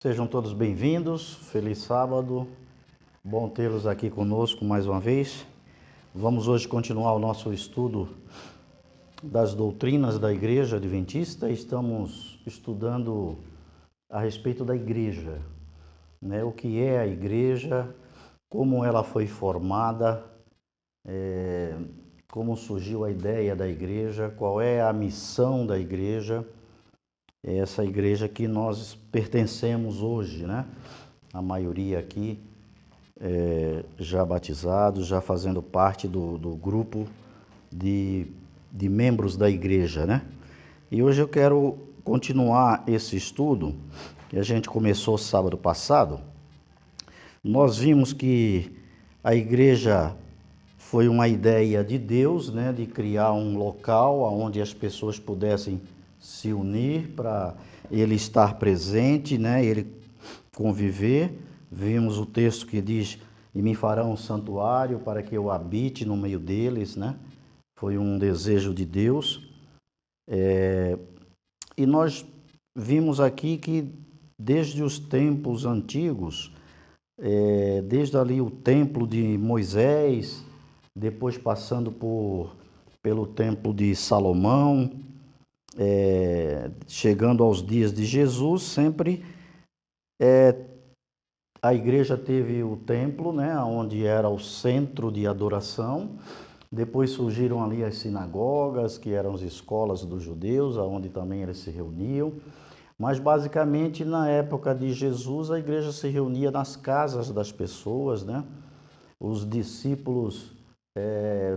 Sejam todos bem-vindos, feliz sábado, bom tê-los aqui conosco mais uma vez. Vamos hoje continuar o nosso estudo das doutrinas da Igreja Adventista. Estamos estudando a respeito da Igreja, né? O que é a Igreja, como ela foi formada, como surgiu a ideia da Igreja, qual é a missão da Igreja. Essa igreja que nós pertencemos hoje, né? A maioria aqui já batizados, já fazendo parte do grupo de membros da igreja, né? E hoje eu quero continuar esse estudo que a gente começou sábado passado. Nós vimos que a igreja foi uma ideia de Deus, né? De criar um local onde as pessoas pudessem se unir para ele estar presente, né? Ele conviver. Vimos o texto que diz: e me farão um santuário para que eu habite no meio deles, né? Foi um desejo de Deus. E nós vimos aqui que desde os tempos antigos, desde ali o templo de Moisés, depois passando pelo templo de Salomão, chegando aos dias de Jesus, sempre a igreja teve o templo, né, onde era o centro de adoração. Depois surgiram ali as sinagogas, que eram as escolas dos judeus, onde também eles se reuniam. Mas basicamente na época de Jesus a igreja se reunia nas casas das pessoas, né? Os discípulos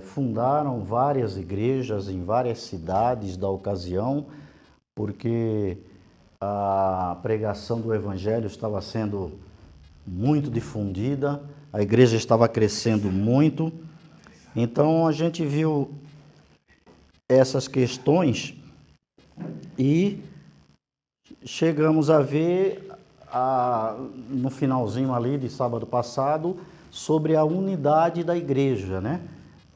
fundaram várias igrejas em várias cidades da ocasião, porque a pregação do evangelho estava sendo muito difundida, a igreja estava crescendo muito. Então a gente viu essas questões e chegamos a ver no finalzinho ali de sábado passado sobre a unidade da igreja, né?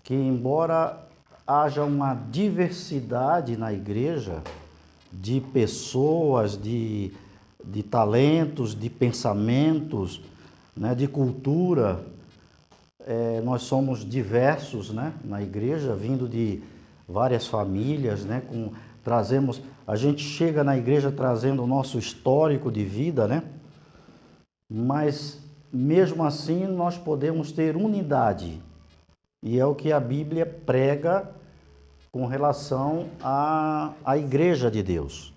Que embora haja uma diversidade na igreja de pessoas, de talentos, de pensamentos, né, de cultura, nós somos diversos, né, na igreja, vindo de várias famílias, né, a gente chega na igreja trazendo o nosso histórico de vida, né, mas mesmo assim nós podemos ter unidade, e é o que a Bíblia prega com relação à igreja de Deus,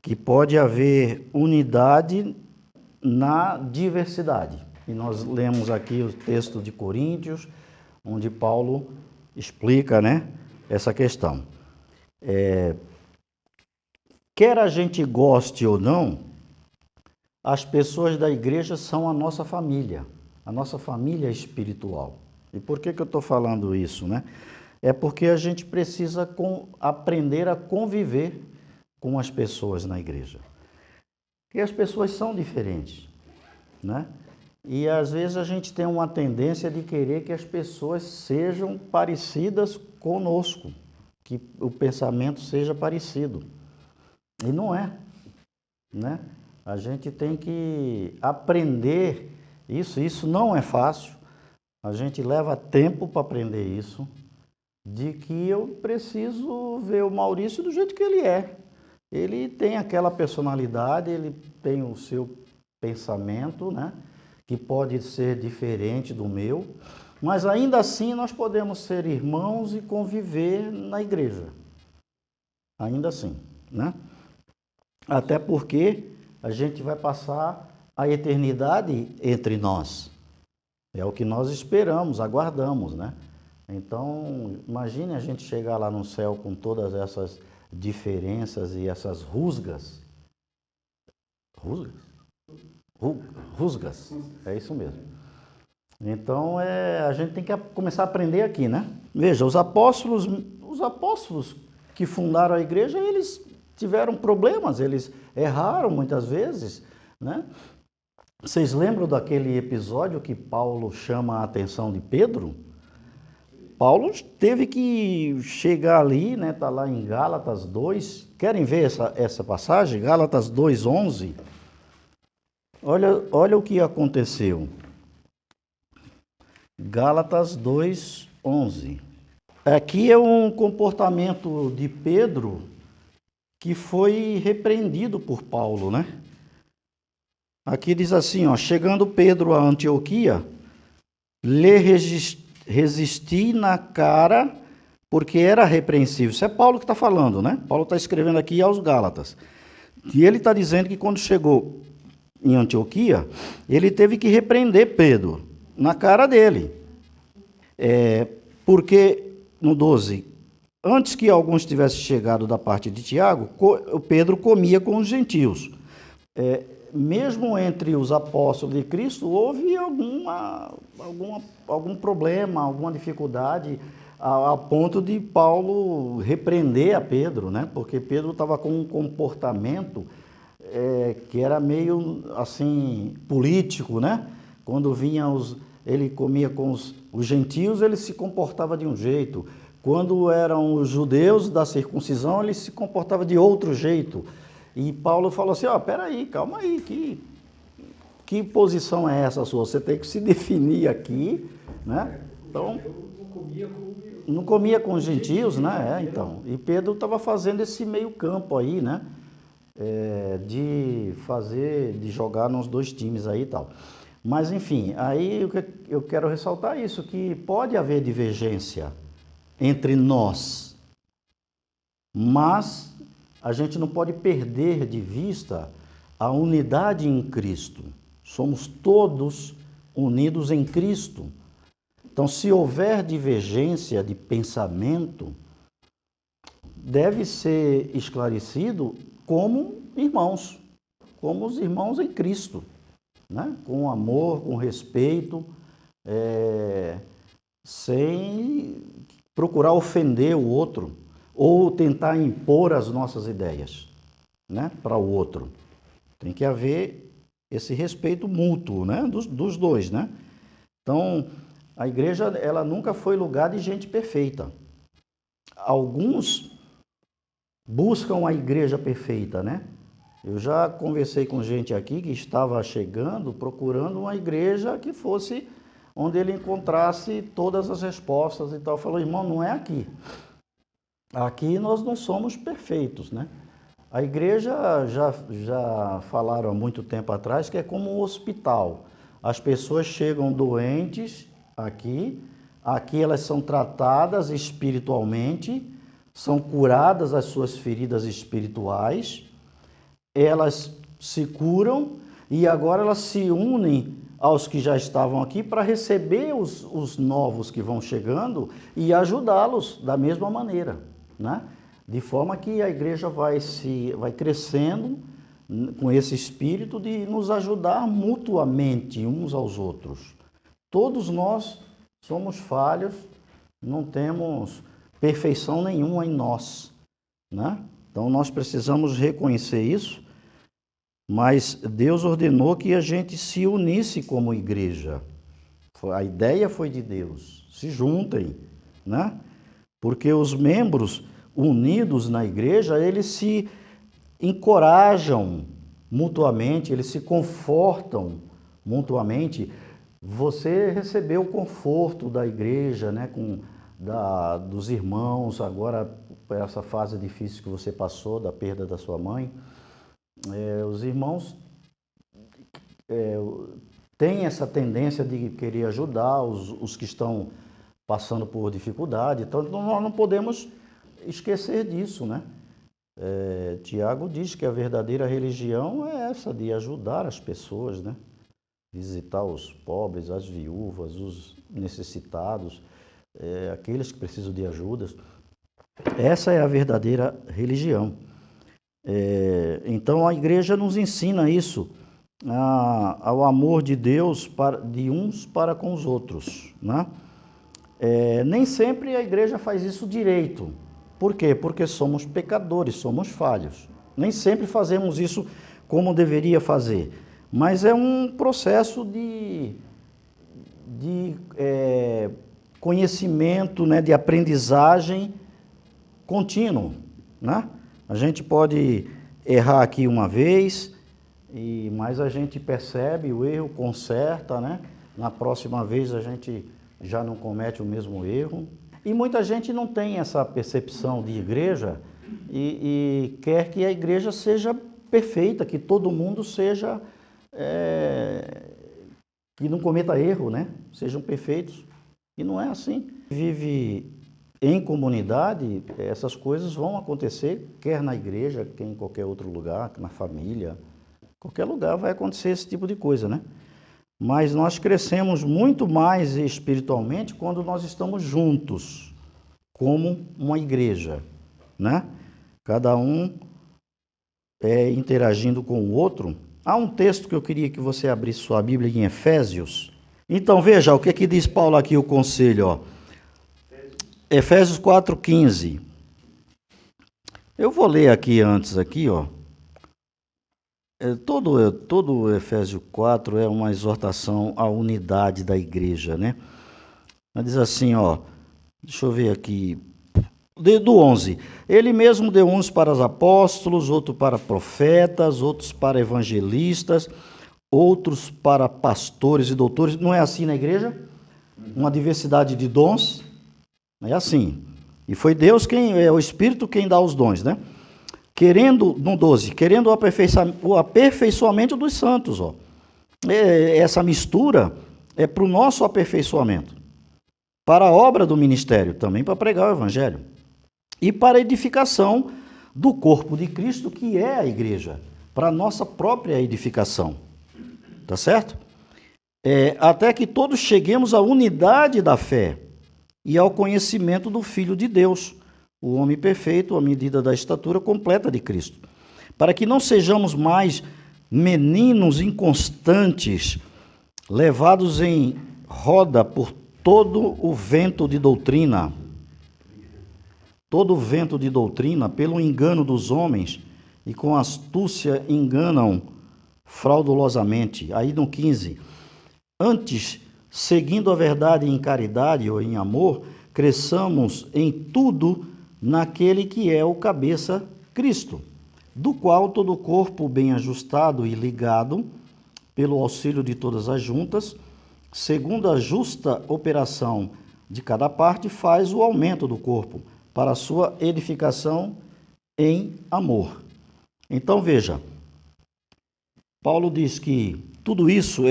que pode haver unidade na diversidade. E nós lemos aqui o texto de Coríntios, onde Paulo explica, né, essa questão. Quer a gente goste ou não, as pessoas da igreja são a nossa família espiritual. E por que eu estou falando isso, né? É porque a gente precisa aprender a conviver com as pessoas na igreja. Porque as pessoas são diferentes, né? E às vezes a gente tem uma tendência de querer que as pessoas sejam parecidas conosco, que o pensamento seja parecido. E não é, né? A gente tem que aprender isso. Isso não é fácil. A gente leva tempo para aprender isso, de que eu preciso ver o Maurício do jeito que ele é. Ele tem aquela personalidade, ele tem o seu pensamento, né? Que pode ser diferente do meu, mas ainda assim nós podemos ser irmãos e conviver na igreja. Ainda assim, né? Até porque a gente vai passar a eternidade entre nós. É o que nós esperamos, aguardamos, né? Então, imagine a gente chegar lá no céu com todas essas diferenças e essas rusgas. Rusgas? Rusgas, é isso mesmo. Então, a gente tem que começar a aprender aqui, né? Veja, os apóstolos que fundaram a igreja, eles tiveram problemas, eles erraram muitas vezes, né? Vocês lembram daquele episódio que Paulo chama a atenção de Pedro? Paulo teve que chegar ali, né? Está lá em Gálatas 2. Querem ver essa passagem? Gálatas 2:11. Olha o que aconteceu. Gálatas 2:11. Aqui é um comportamento de Pedro que foi repreendido por Paulo, né? Aqui diz assim, ó, chegando Pedro a Antioquia, lhe resisti na cara, porque era repreensível. Isso é Paulo que está falando, né? Paulo está escrevendo aqui aos Gálatas. E ele está dizendo que quando chegou em Antioquia, ele teve que repreender Pedro na cara dele. Porque, no 12, antes que alguns tivessem chegado da parte de Tiago, Pedro comia com os gentios. Mesmo entre os apóstolos de Cristo, houve algum problema, alguma dificuldade, a ponto de Paulo repreender a Pedro, né? Porque Pedro estava com um comportamento que era meio assim político, né? Quando ele comia com os gentios, ele se comportava de um jeito. Quando eram os judeus da circuncisão, ele se comportava de outro jeito. E Paulo falou assim, peraí, calma aí, que posição é essa sua? Você tem que se definir aqui, né? Então, não comia com os gentios, né? Então, e Pedro estava fazendo esse meio campo aí, né? De jogar nos dois times aí e tal. Mas, enfim, aí eu quero ressaltar isso, que pode haver divergência entre nós, mas a gente não pode perder de vista a unidade em Cristo. Somos todos unidos em Cristo. Então, se houver divergência de pensamento, deve ser esclarecido como os irmãos em Cristo, né? Com amor, com respeito, sem procurar ofender o outro ou tentar impor as nossas ideias, né, para o outro. Tem que haver esse respeito mútuo, né, dos dois, né? Então, a igreja, ela nunca foi lugar de gente perfeita. Alguns buscam a igreja perfeita, né? Eu já conversei com gente aqui que estava chegando, procurando uma igreja que fosse onde ele encontrasse todas as respostas e tal. Falou, irmão, não é aqui. Aqui nós não somos perfeitos, né? A igreja já falaram há muito tempo atrás que é como um hospital. As pessoas chegam doentes aqui elas são tratadas espiritualmente, são curadas as suas feridas espirituais, elas se curam e agora elas se unem aos que já estavam aqui para receber os novos que vão chegando e ajudá-los da mesma maneira, né? De forma que a igreja vai crescendo com esse espírito de nos ajudar mutuamente uns aos outros. Todos nós somos falhos, não temos perfeição nenhuma em nós, né? Então nós precisamos reconhecer isso, mas Deus ordenou que a gente se unisse como igreja. A ideia foi de Deus, se juntem, né? Porque os membros unidos na igreja, eles se encorajam mutuamente, eles se confortam mutuamente. Você recebeu o conforto da igreja, né, dos irmãos, agora essa fase difícil que você passou, da perda da sua mãe. Os irmãos têm essa tendência de querer ajudar os que estão passando por dificuldade, então nós não podemos esquecer disso, né? Tiago diz que a verdadeira religião é essa, de ajudar as pessoas, né? Visitar os pobres, as viúvas, os necessitados, aqueles que precisam de ajuda. Essa é a verdadeira religião. Então a igreja nos ensina isso, ao amor de Deus de uns para com os outros, né? Nem sempre a igreja faz isso direito. Por quê? Porque somos pecadores, somos falhos. Nem sempre fazemos isso como deveria fazer. Mas é um processo de conhecimento, né, de aprendizagem contínuo, né? A gente pode errar aqui uma vez, Mas a gente percebe o erro, conserta, né? Na próxima vez a gente já não comete o mesmo erro. E muita gente não tem essa percepção de igreja e quer que a igreja seja perfeita, que todo mundo seja, que não cometa erro, né? Sejam perfeitos. E não é assim. Vive em comunidade, essas coisas vão acontecer, quer na igreja, quer em qualquer outro lugar, na família. Qualquer lugar vai acontecer esse tipo de coisa, né? Mas nós crescemos muito mais espiritualmente quando nós estamos juntos, como uma igreja, né? Cada um interagindo com o outro. Há um texto que eu queria que você abrisse sua Bíblia em Efésios. Então veja o que diz Paulo aqui, o conselho, ó. Efésios 4,15. Eu vou ler aqui antes, aqui, ó. Todo Efésios 4 é uma exortação à unidade da igreja, né? Diz assim, ó, deixa eu ver aqui, do 11. Ele mesmo deu uns para os apóstolos, outros para profetas, outros para evangelistas, outros para pastores e doutores. Não é assim na igreja? Uma diversidade de dons? É assim. E foi Deus o Espírito quem dá os dons, né? No 12, querendo o aperfeiçoamento dos santos, ó. Essa mistura é para o nosso aperfeiçoamento, para a obra do ministério, também para pregar o evangelho, e para a edificação do corpo de Cristo, que é a igreja, para a nossa própria edificação, tá certo? Até que todos cheguemos à unidade da fé e ao conhecimento do Filho de Deus, o homem perfeito, à medida da estatura completa de Cristo, para que não sejamos mais meninos inconstantes, levados em roda por todo o vento de doutrina, pelo engano dos homens, e com astúcia enganam fraudulosamente. Aí no 15, antes, seguindo a verdade em caridade ou em amor, cresçamos em tudo naquele que é o cabeça, Cristo, do qual todo o corpo bem ajustado e ligado, pelo auxílio de todas as juntas, segundo a justa operação de cada parte, faz o aumento do corpo, para a sua edificação em amor. Então veja, Paulo diz que tudo isso,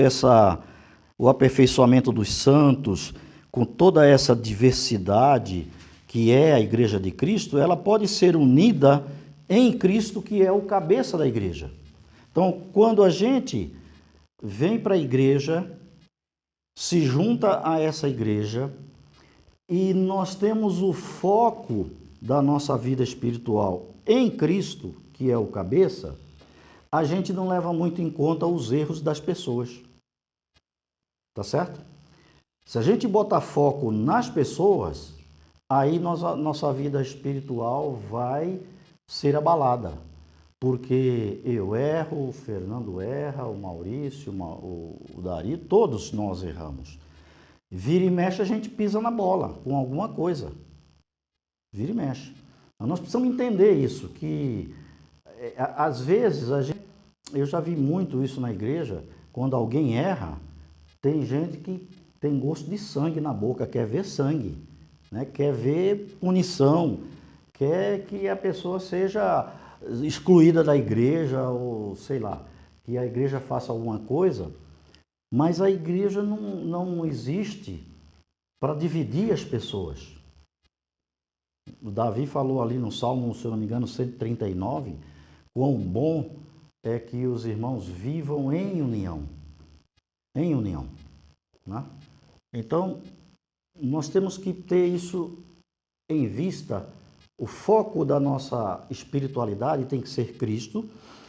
o aperfeiçoamento dos santos, com toda essa diversidade que é a igreja de Cristo, ela pode ser unida em Cristo, que é o cabeça da igreja. Então, quando a gente vem para a igreja, se junta a essa igreja e nós temos o foco da nossa vida espiritual em Cristo, que é o cabeça, a gente não leva muito em conta os erros das pessoas. Tá certo? Se a gente botar foco nas pessoas, aí nossa vida espiritual vai ser abalada. Porque eu erro, o Fernando erra, o Maurício, o Dari, todos nós erramos. Vira e mexe, a gente pisa na bola com alguma coisa. Vira e mexe. Então, nós precisamos entender isso, que às vezes eu já vi muito isso na igreja, quando alguém erra, tem gente que tem gosto de sangue na boca, quer ver sangue, né? Quer ver punição, quer que a pessoa seja excluída da igreja, ou sei lá, que a igreja faça alguma coisa, mas a igreja não existe para dividir as pessoas. O Davi falou ali no Salmo, se eu não me engano, 139, quão bom é que os irmãos vivam em união. Em união. Né? Então, nós temos que ter isso em vista. O foco da nossa espiritualidade tem que ser Cristo.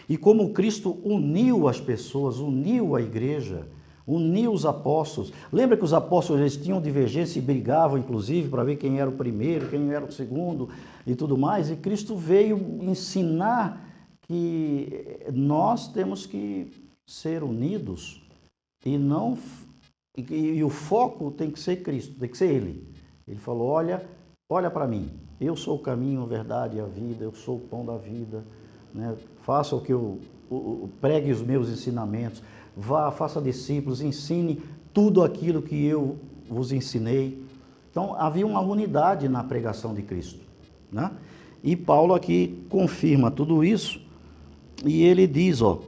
E como Cristo uniu as pessoas, uniu a igreja, uniu os apóstolos. Lembra que os apóstolos eles tinham divergência e brigavam, inclusive, para ver quem era o primeiro, quem era o segundo e tudo mais. E Cristo veio ensinar que nós temos que ser unidos e não... E o foco tem que ser Cristo, tem que ser Ele. Ele falou, olha para mim, eu sou o caminho, a verdade e a vida, eu sou o pão da vida. né? Faça o que pregue os meus ensinamentos, vá, faça discípulos, ensine tudo aquilo que eu vos ensinei. Então, havia uma unidade na pregação de Cristo, né? E Paulo aqui confirma tudo isso, e ele diz, ó,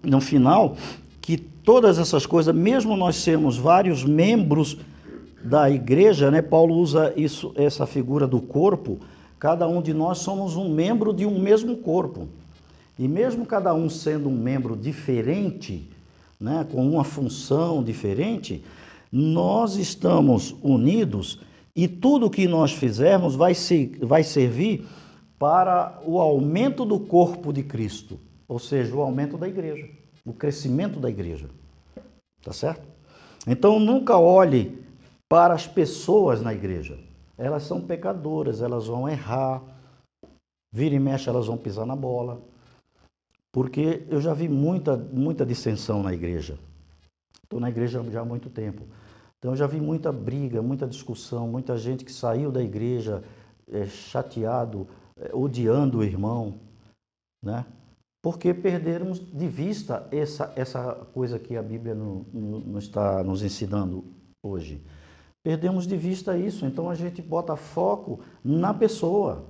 no final, que todas essas coisas, mesmo nós sermos vários membros da igreja, né? Paulo usa isso, essa figura do corpo, cada um de nós somos um membro de um mesmo corpo. E mesmo cada um sendo um membro diferente, né, com uma função diferente, nós estamos unidos e tudo que nós fizermos vai servir para o aumento do corpo de Cristo, ou seja, o aumento da igreja, o crescimento da igreja. Tá certo? Então nunca olhe para as pessoas na igreja. Elas são pecadoras, elas vão errar, vira e mexe, elas vão pisar na bola. Porque eu já vi muita dissensão na igreja. Estou na igreja já há muito tempo. Então eu já vi muita briga, muita discussão, muita gente que saiu da igreja chateado, odiando o irmão, né? Porque perdermos de vista essa coisa que a Bíblia não está nos ensinando hoje. Perdemos de vista isso, então a gente bota foco na pessoa,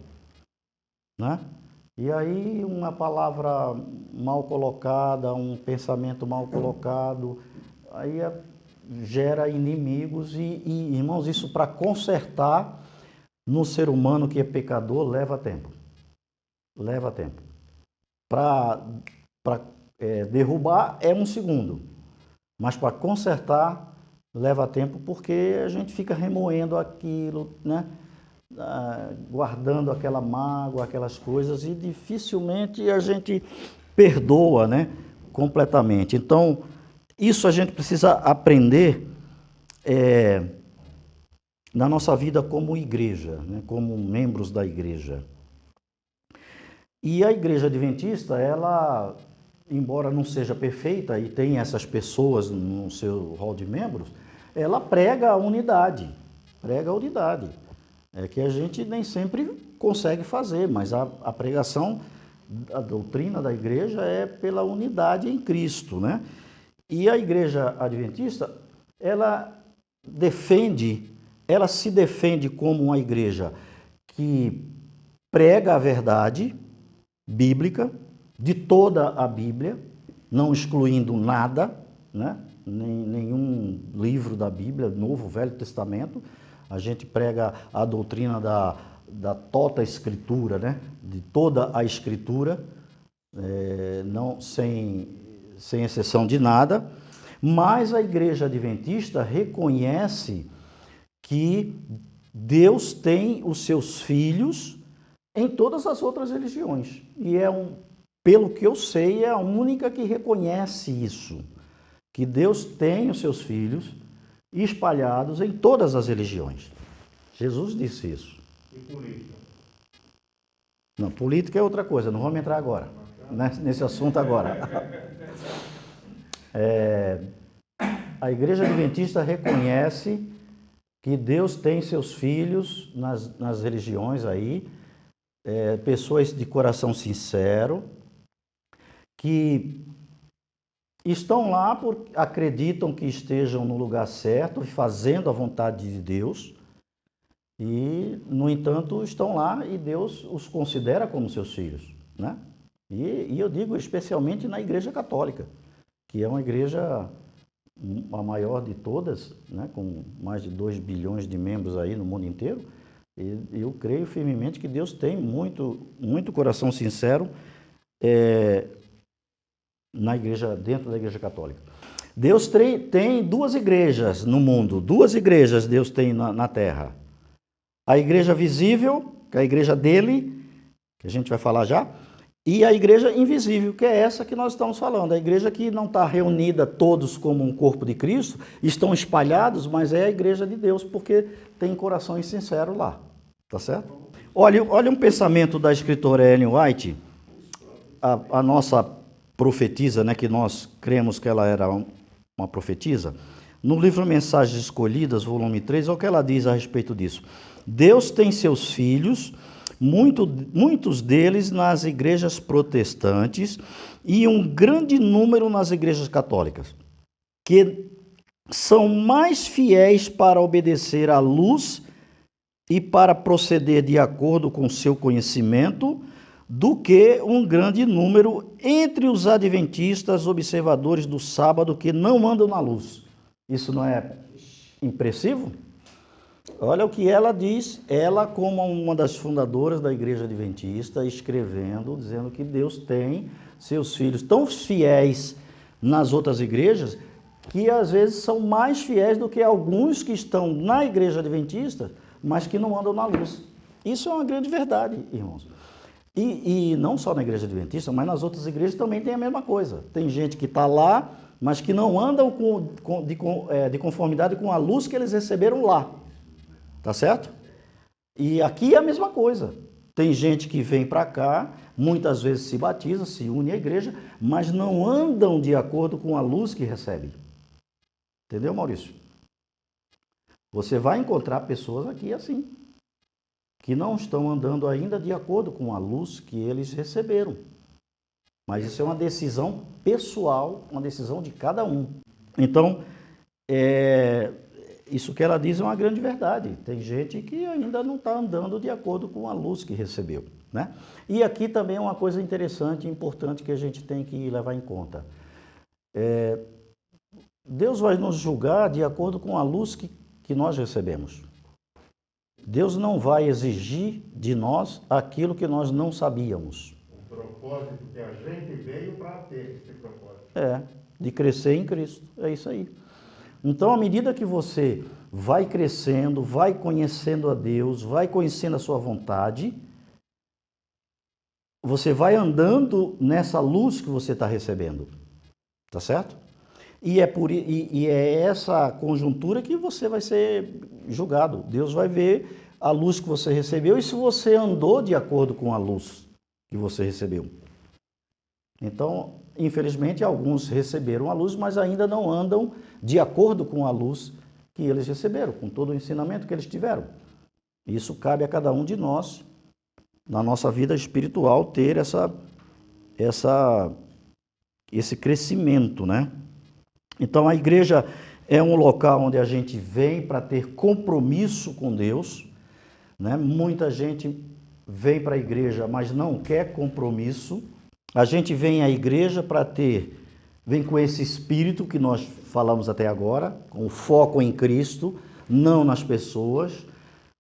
né? E aí uma palavra mal colocada, um pensamento mal colocado, aí gera inimigos e irmãos, isso para consertar no ser humano que é pecador leva tempo. Leva tempo. Para derrubar é um segundo, mas para consertar leva tempo porque a gente fica remoendo aquilo, né? Guardando aquela mágoa, aquelas coisas e dificilmente a gente perdoa, né? Completamente. Então, isso a gente precisa aprender na nossa vida como igreja, né? Como membros da igreja. E a igreja adventista, ela, embora não seja perfeita e tem essas pessoas no seu rol de membros, ela prega a unidade, É que a gente nem sempre consegue fazer, mas a pregação, a doutrina da igreja é pela unidade em Cristo, né? E a igreja adventista, ela se defende como uma igreja que prega a verdade bíblica, de toda a Bíblia, não excluindo nada, né? Nenhum livro da Bíblia, Novo, Velho Testamento. A gente prega a doutrina da tota Escritura, né? De toda a Escritura, não, sem exceção de nada. Mas a Igreja Adventista reconhece que Deus tem os seus filhos em todas as outras religiões. E pelo que eu sei, é a única que reconhece isso. Que Deus tem os seus filhos espalhados em todas as religiões. Jesus disse isso. E política? Não, política é outra coisa, não vamos entrar agora, nesse assunto agora. A Igreja Adventista reconhece que Deus tem seus filhos nas religiões aí, pessoas de coração sincero, que estão lá porque acreditam que estejam no lugar certo, fazendo a vontade de Deus, e, no entanto, estão lá e Deus os considera como seus filhos, né? E eu digo especialmente na Igreja Católica, que é uma igreja a maior de todas, né? Com mais de 2 bilhões de membros aí no mundo inteiro. E eu creio firmemente que Deus tem muito coração sincero na igreja, dentro da Igreja Católica. Deus tem 2 igrejas no mundo, 2 igrejas Deus tem na terra. A igreja visível, que é a igreja dele, que a gente vai falar já, e a igreja invisível, que é essa que nós estamos falando, a igreja que não está reunida todos como um corpo de Cristo, estão espalhados, mas é a igreja de Deus, porque tem corações sinceros lá, tá certo? Olha um pensamento da escritora Ellen White, a nossa profetisa, né, que nós cremos que ela era uma profetisa. No livro Mensagens Escolhidas, volume 3, olha o que ela diz a respeito disso. Deus tem seus filhos muitos deles nas igrejas protestantes e um grande número nas igrejas católicas, que são mais fiéis para obedecer à luz e para proceder de acordo com seu conhecimento do que um grande número entre os adventistas observadores do sábado que não andam na luz. Isso não é impressivo? Olha o que ela diz, ela como uma das fundadoras da Igreja Adventista, escrevendo, dizendo que Deus tem seus filhos tão fiéis nas outras igrejas, que às vezes são mais fiéis do que alguns que estão na Igreja Adventista, mas que não andam na luz. Isso é uma grande verdade, irmãos. E não só na Igreja Adventista, mas nas outras igrejas também tem a mesma coisa. Tem gente que está lá, mas que não andam de conformidade com a luz que eles receberam lá. Tá certo? E aqui é a mesma coisa. Tem gente que vem para cá, muitas vezes se batiza, se une à igreja, mas não andam de acordo com a luz que recebem. Entendeu, Maurício? Você vai encontrar pessoas aqui assim, que não estão andando ainda de acordo com a luz que eles receberam. Mas isso é uma decisão pessoal, uma decisão de cada um. Então, isso que ela diz é uma grande verdade. Tem gente que ainda não está andando de acordo com a luz que recebeu, né? E aqui também é uma coisa interessante e importante que a gente tem que levar em conta. Deus vai nos julgar de acordo com a luz que nós recebemos. Deus não vai exigir de nós aquilo que nós não sabíamos. O propósito que a gente veio para ter, esse propósito. De crescer em Cristo. É isso aí. Então, à medida que você vai crescendo, vai conhecendo a Deus, vai conhecendo a sua vontade, você vai andando nessa luz que você está recebendo. Tá certo? E é essa conjuntura que você vai ser julgado. Deus vai ver a luz que você recebeu e se você andou de acordo com a luz que você recebeu. Então, infelizmente, alguns receberam a luz, mas ainda não andam de acordo com a luz que eles receberam, com todo o ensinamento que eles tiveram. Isso cabe a cada um de nós, na nossa vida espiritual, ter esse crescimento, né? Então, a igreja é um local onde a gente vem para ter compromisso com Deus, né? Muita gente vem para a igreja, mas não quer compromisso. A gente vem à igreja vem com esse espírito que nós falamos até agora, com o foco em Cristo, não nas pessoas,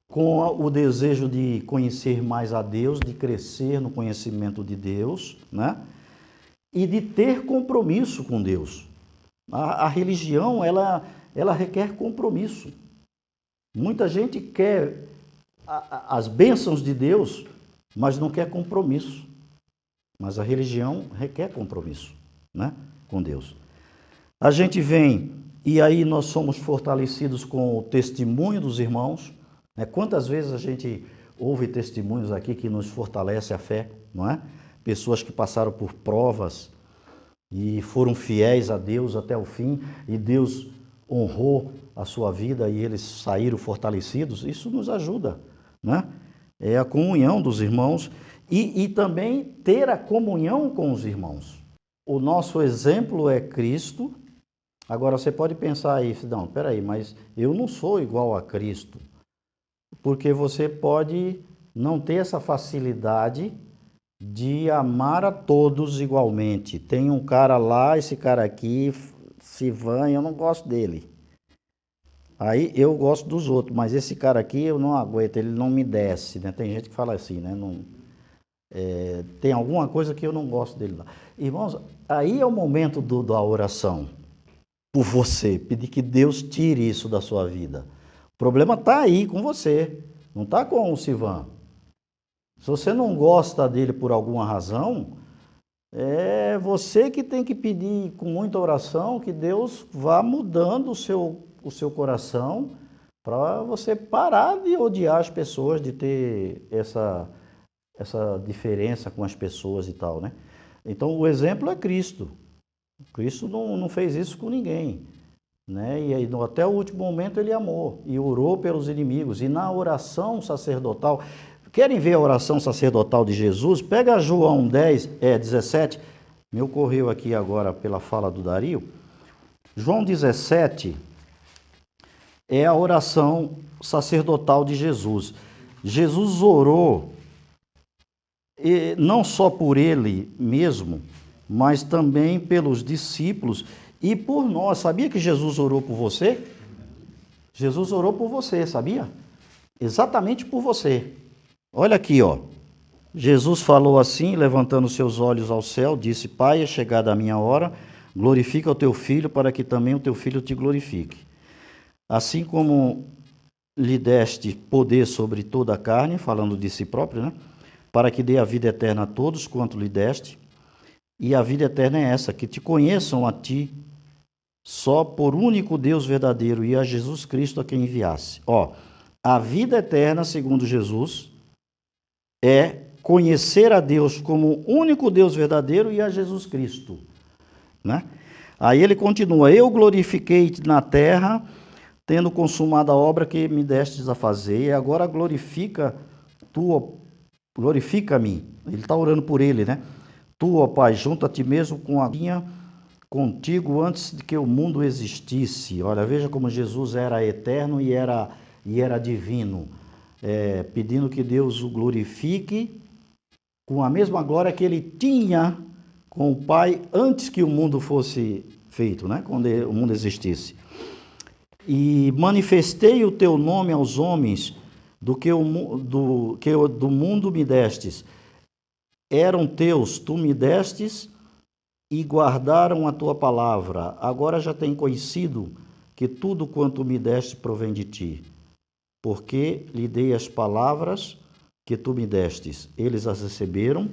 com o desejo de conhecer mais a Deus, de crescer no conhecimento de Deus, né? E de ter compromisso com Deus. A religião, ela requer compromisso. Muita gente quer as bênçãos de Deus, mas não quer compromisso. Mas a religião requer compromisso, né, com Deus. A gente vem e aí nós somos fortalecidos com o testemunho dos irmãos, né? Quantas vezes a gente ouve testemunhos aqui que nos fortalece a fé, não é? Pessoas que passaram por provas e foram fiéis a Deus até o fim e Deus honrou a sua vida e eles saíram fortalecidos. Isso nos ajuda, né? É a comunhão dos irmãos e também ter a comunhão com os irmãos. O nosso exemplo é Cristo. Agora você pode pensar aí, não, peraí, mas eu não sou igual a Cristo. Porque você pode não ter essa facilidade de amar a todos igualmente. Tem um cara lá, esse cara aqui, Sivan, eu não gosto dele. Aí eu gosto dos outros, mas esse cara aqui eu não aguento, ele não me desce, né? Tem gente que fala assim, né? Tem alguma coisa que eu não gosto dele lá. Irmãos, aí é o momento da oração por você, pedir que Deus tire isso da sua vida. O problema está aí com você, não está com o Sivan. Se você não gosta dele por alguma razão, é você que tem que pedir com muita oração que Deus vá mudando o seu coração para você parar de odiar as pessoas, de ter essa diferença com as pessoas e tal, né? Então, o exemplo é Cristo. Cristo não fez isso com ninguém, né? E aí, até o último momento ele amou e orou pelos inimigos. E na oração sacerdotal, Querem ver a oração sacerdotal de Jesus? Pega João 17. Me ocorreu aqui agora pela fala do Dario. João 17 é a oração sacerdotal de Jesus. Jesus orou não só por ele mesmo, mas também pelos discípulos e por nós. Sabia que Jesus orou por você? Jesus orou por você, sabia? Exatamente por você. Olha aqui, ó. Jesus falou assim, levantando seus olhos ao céu, disse: Pai, é chegada a minha hora, glorifica o teu filho, para que também o teu filho te glorifique. Assim como lhe deste poder sobre toda a carne, falando de si próprio, né? Para que dê a vida eterna a todos quanto lhe deste. E a vida eterna é essa, que te conheçam a ti, só por único Deus verdadeiro, e a Jesus Cristo a quem enviasse. Ó, a vida eterna, segundo Jesus, é conhecer a Deus como único Deus verdadeiro e a Jesus Cristo, né? Aí ele continua: eu glorifiquei na terra, tendo consumado a obra que me destes a fazer, e agora glorifica-me. Ele está orando por ele, né? Tu, ó Pai, junto a ti mesmo com a minha contigo antes de que o mundo existisse. Olha, veja como Jesus era eterno e era divino, pedindo que Deus o glorifique com a mesma glória que ele tinha com o Pai antes que o mundo fosse feito, né? Quando o mundo existisse. E manifestei o teu nome aos homens do mundo me destes. Eram teus, tu me destes e guardaram a tua palavra. Agora já têm conhecido que tudo quanto me deste provém de ti, porque lhe dei as palavras que tu me destes. Eles as receberam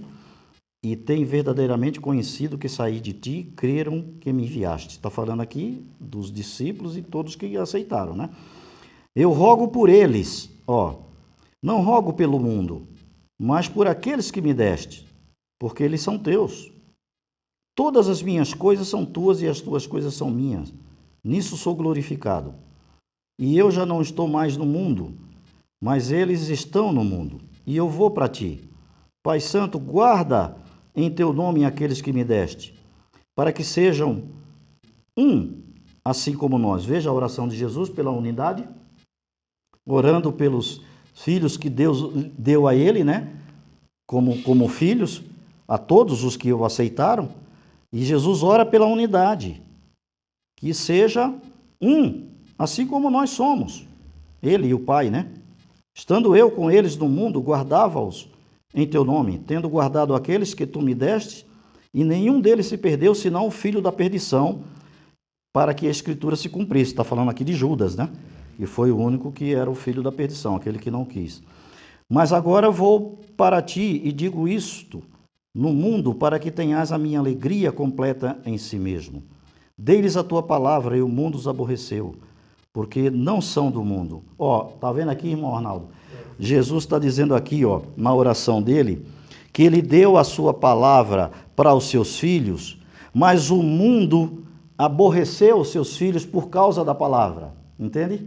e têm verdadeiramente conhecido que saí de ti, creram que me enviaste. Está falando aqui dos discípulos e todos que aceitaram, né? Eu rogo por eles, ó, não rogo pelo mundo, mas por aqueles que me deste, porque eles são teus. Todas as minhas coisas são tuas e as tuas coisas são minhas. Nisso sou glorificado. E eu já não estou mais no mundo, mas eles estão no mundo, e eu vou para ti. Pai Santo, guarda em teu nome aqueles que me deste, para que sejam um, assim como nós. Veja a oração de Jesus pela unidade, orando pelos filhos que Deus deu a ele, né? Como filhos, a todos os que o aceitaram. E Jesus ora pela unidade, que seja um, assim como nós somos, ele e o Pai, né? Estando eu com eles no mundo, guardava-os em teu nome, tendo guardado aqueles que tu me deste, e nenhum deles se perdeu, senão o filho da perdição, para que a Escritura se cumprisse. Está falando aqui de Judas, né? E foi o único que era o filho da perdição, aquele que não quis. Mas agora vou para ti e digo isto no mundo, para que tenhas a minha alegria completa em si mesmo. Dei-lhes a tua palavra e o mundo os aborreceu, porque não são do mundo. Ó, tá vendo aqui, irmão Arnaldo? Jesus está dizendo aqui, ó, na oração dele, que ele deu a sua palavra para os seus filhos, mas o mundo aborreceu os seus filhos por causa da palavra, entende?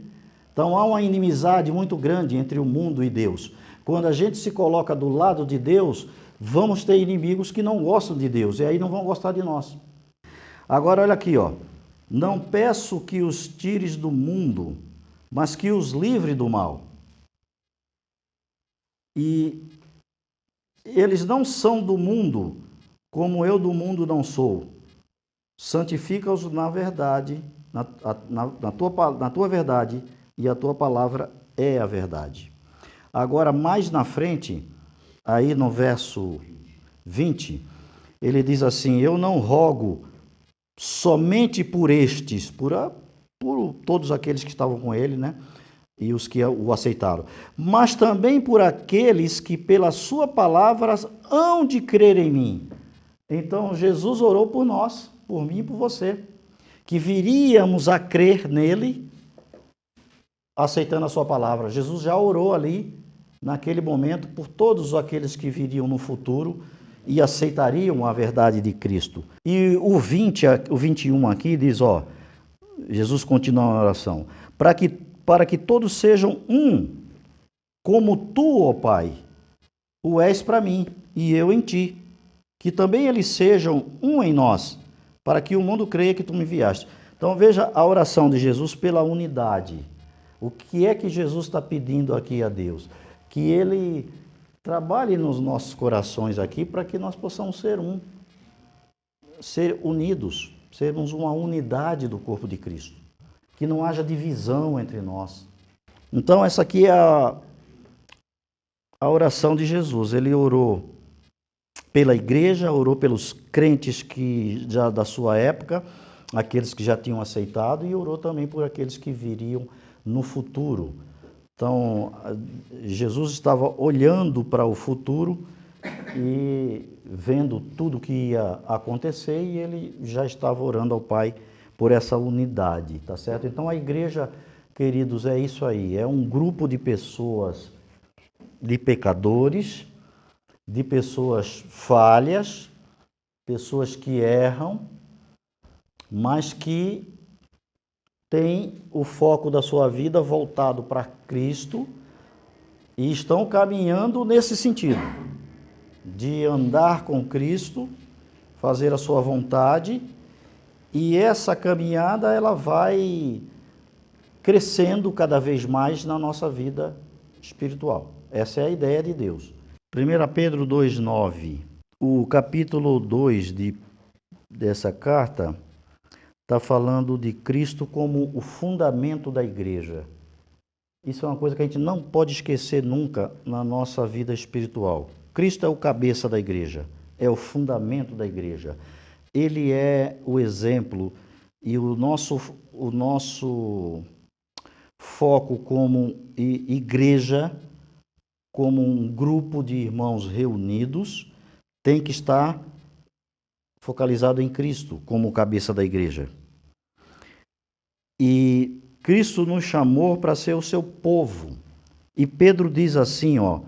Então há uma inimizade muito grande entre o mundo e Deus. Quando a gente se coloca do lado de Deus, vamos ter inimigos que não gostam de Deus, e aí não vão gostar de nós. Agora olha aqui, ó. Não peço que os tires do mundo, mas que os livre do mal. E eles não são do mundo, como eu do mundo não sou. Santifica-os na verdade, na tua verdade, e a tua palavra é a verdade. Agora, mais na frente, aí no verso 20, ele diz assim: eu não rogo somente por estes, por todos aqueles que estavam com ele, né? E os que o aceitaram, mas também por aqueles que pela sua palavra hão de crer em mim. Então Jesus orou por nós, por mim e por você, que viríamos a crer nele, aceitando a sua palavra. Jesus já orou ali, naquele momento, por todos aqueles que viriam no futuro e aceitariam a verdade de Cristo. E o 21 aqui diz, ó, Jesus continua a oração, para que todos sejam um, como tu, ó Pai, o és para mim, e eu em ti, que também eles sejam um em nós, para que o mundo creia que tu me enviaste. Então veja a oração de Jesus pela unidade. O que é que Jesus está pedindo aqui a Deus? Que Ele trabalhe nos nossos corações aqui para que nós possamos ser um, ser unidos, sermos uma unidade do corpo de Cristo. Que não haja divisão entre nós. Então essa aqui é a oração de Jesus. Ele orou pela igreja, orou pelos crentes que já da sua época, aqueles que já tinham aceitado, e orou também por aqueles que viriam no futuro. Então, Jesus estava olhando para o futuro e vendo tudo que ia acontecer, e ele já estava orando ao Pai por essa unidade, tá certo? Então a igreja, queridos, é isso aí, é um grupo de pessoas, de pecadores, de pessoas falhas, pessoas que erram, mas que têm o foco da sua vida voltado para Cristo e estão caminhando nesse sentido, de andar com Cristo, fazer a sua vontade, e essa caminhada ela vai crescendo cada vez mais na nossa vida espiritual. Essa é a ideia de Deus. 1 Pedro 2,9. O capítulo 2 dessa carta está falando de Cristo como o fundamento da igreja. Isso é uma coisa que a gente não pode esquecer nunca na nossa vida espiritual. Cristo é o cabeça da igreja, é o fundamento da igreja. Ele é o exemplo e o nosso foco como igreja, como um grupo de irmãos reunidos, tem que estar focalizado em Cristo como cabeça da igreja. E Cristo nos chamou para ser o seu povo. E Pedro diz assim, ó,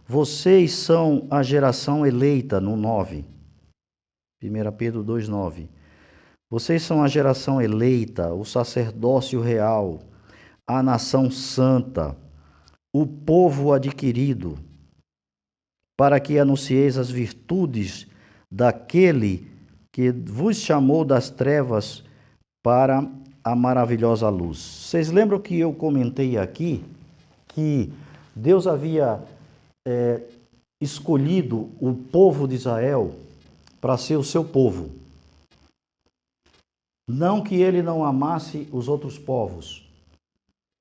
vocês são a geração eleita, no 9. 1 Pedro 2,9. Vocês são a geração eleita, o sacerdócio real, a nação santa, o povo adquirido, para que anuncieis as virtudes daquele que vos chamou das trevas para a maravilhosa luz. Vocês lembram que eu comentei aqui que Deus havia escolhido o povo de Israel para ser o seu povo. Não que ele não amasse os outros povos,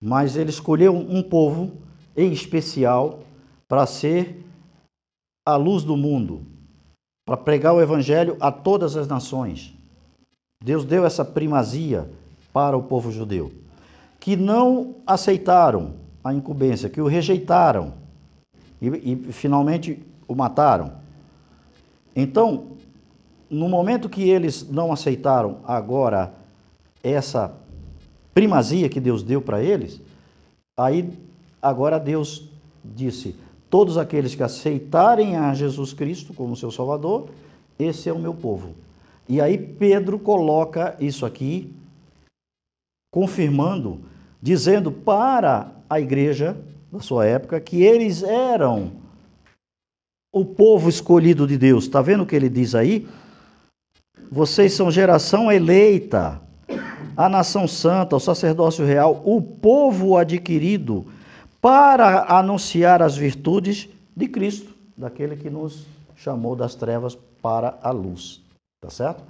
mas ele escolheu um povo em especial para ser a luz do mundo, para pregar o evangelho a todas as nações. Deus deu essa primazia para o povo judeu, que não aceitaram a incumbência, que o rejeitaram e finalmente o mataram. Então, no momento que eles não aceitaram agora essa primazia que Deus deu para eles, aí agora Deus disse, todos aqueles que aceitarem a Jesus Cristo como seu Salvador, esse é o meu povo. E aí Pedro coloca isso aqui, confirmando, dizendo para a igreja da sua época que eles eram o povo escolhido de Deus. Está vendo o que ele diz aí? Vocês são geração eleita, a nação santa, o sacerdócio real, o povo adquirido, para anunciar as virtudes de Cristo, daquele que nos chamou das trevas para a luz. Tá certo?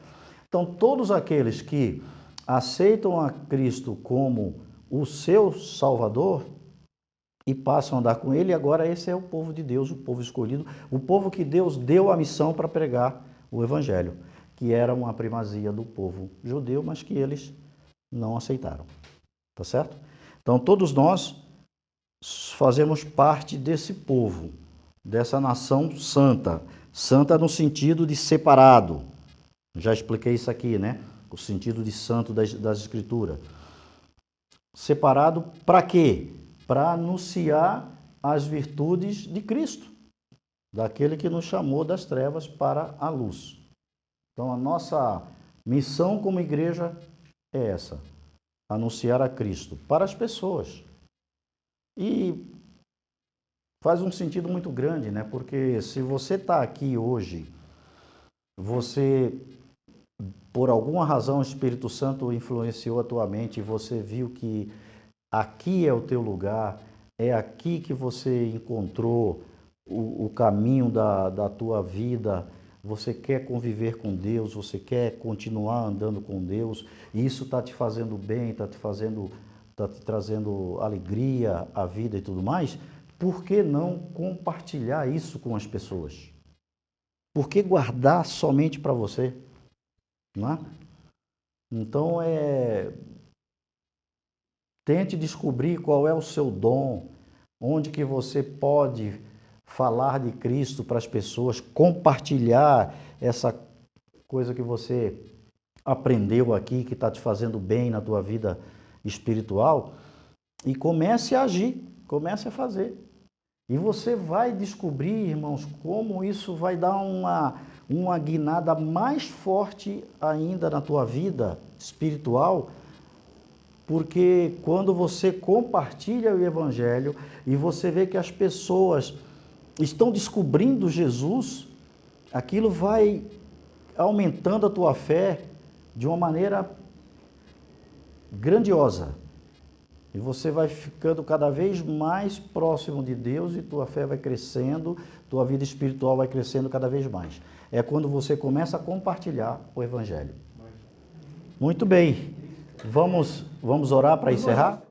Então, todos aqueles que aceitam a Cristo como o seu Salvador e passam a andar com Ele, agora esse é o povo de Deus, o povo escolhido, o povo que Deus deu a missão para pregar o Evangelho, que era uma primazia do povo judeu, mas que eles não aceitaram. Tá certo? Então, todos nós fazemos parte desse povo, dessa nação santa. Santa no sentido de separado. Já expliquei isso aqui, né? O sentido de santo das Escrituras. Separado para quê? Para anunciar as virtudes de Cristo, daquele que nos chamou das trevas para a luz. Então, a nossa missão como igreja é essa: anunciar a Cristo para as pessoas. E faz um sentido muito grande, né? Porque se você está aqui hoje, você, por alguma razão, o Espírito Santo influenciou a tua mente e você viu que aqui é o teu lugar, é aqui que você encontrou o caminho da tua vida, você quer conviver com Deus, você quer continuar andando com Deus, e isso está te fazendo bem, está te trazendo alegria à vida e tudo mais, por que não compartilhar isso com as pessoas? Por que guardar somente para você? Não é? Então, tente descobrir qual é o seu dom, onde que você pode falar de Cristo para as pessoas, compartilhar essa coisa que você aprendeu aqui, que está te fazendo bem na tua vida espiritual, e comece a agir, comece a fazer. E você vai descobrir, irmãos, como isso vai dar uma guinada mais forte ainda na tua vida espiritual, porque quando você compartilha o Evangelho e você vê que as pessoas estão descobrindo Jesus, aquilo vai aumentando a tua fé de uma maneira grandiosa. E você vai ficando cada vez mais próximo de Deus e tua fé vai crescendo, tua vida espiritual vai crescendo cada vez mais. É quando você começa a compartilhar o Evangelho. Muito bem, vamos orar para encerrar?